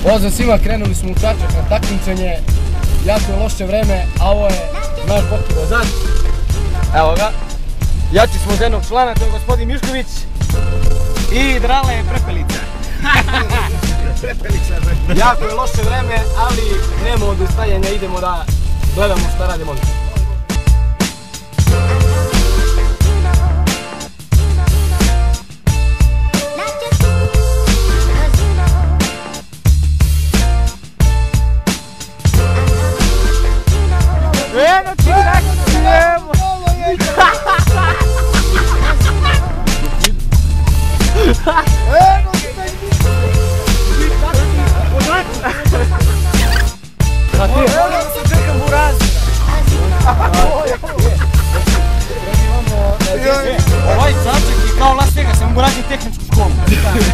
Pozdrav svima, krenuli smo u Čačak na takmičenje. Jako je loše vreme, a ovo je naš Boki vozač. Evo ga. Jači smo od jednog člana, to je gospodin Mišković. I Drale je prepelica. Jako je loše vreme, ali nema odustajanja, idemo da gledamo šta rade momci. Eno ti nakrijemo! Eno ti Ovaj Čačak je kao Las Vegas, ja mogu raditi tehničku školu.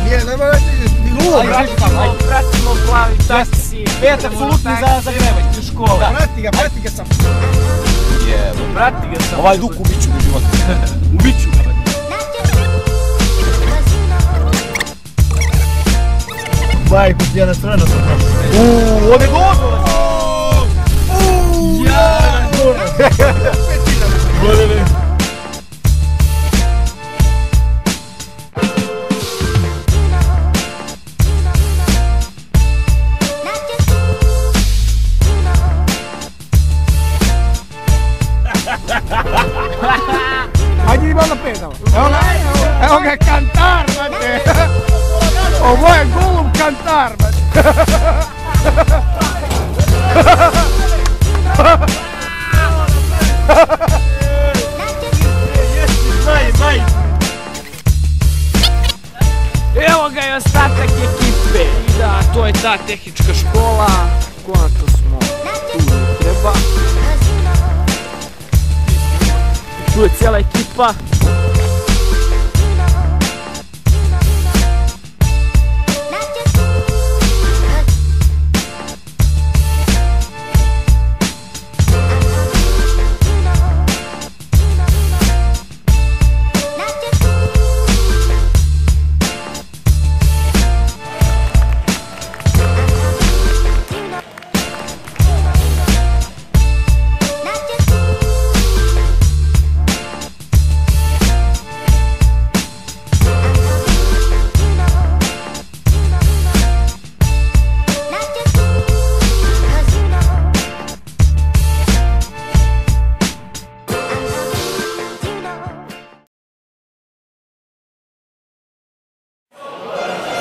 Nije, nema raditi ni lulo. Pratimo plavi taksi. Pet apsolutni za zagrevanje škola. Prati ga sam. Prati ga sam. Ovaj duk ubiću u životu. Ubiću ga. Bajku ti ja na stranu sam prošao. Ode dozvole! Hajde idemo na pedama. Evo ga kantar, mate. Ovo je golub kantar, mate. Evo ga i ostatak ekipe. I da, to je ta tehnička škola. Konačno smo tu gdje treba. Tu je cijela ekipa.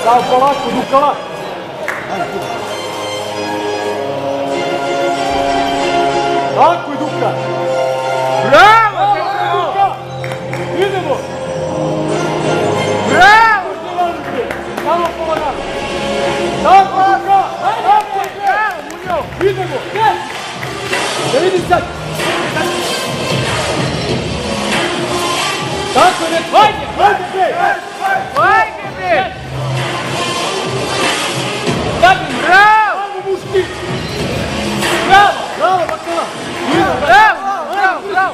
Samo polako, Dukala! Tako je, Duka! Bravo! Duka! Idemo! Bravo! Samo polako! Tako, Duka! Tako je! Idemo! Da vidim sad! Tako je, neko! Hajde! Hajde, bre! Hajde, bre! Bravo! Bravo, muški! Bravo! Bravo, Bakala! Bravo! Bravo!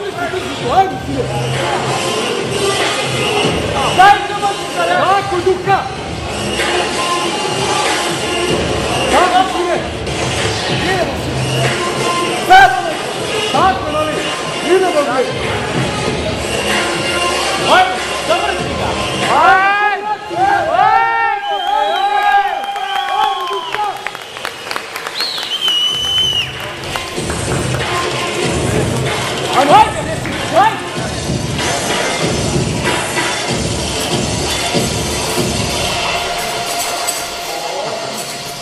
Hajde, sile! Dajte, Bakala! Tako, Duka! Tako, sile! Idemo, sile! Bravo! Tako, novi! Idemo, bre! Hajde! Završi ga! Hajde!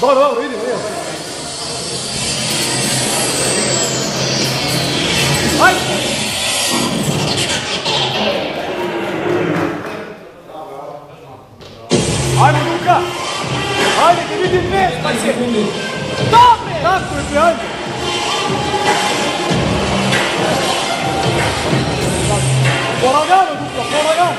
Dobro, idemo. Hajde! Hajde, Luka! Hajde, da vidim dve! Dobre! Tako je, hajde! Polagano, Luka, polagano!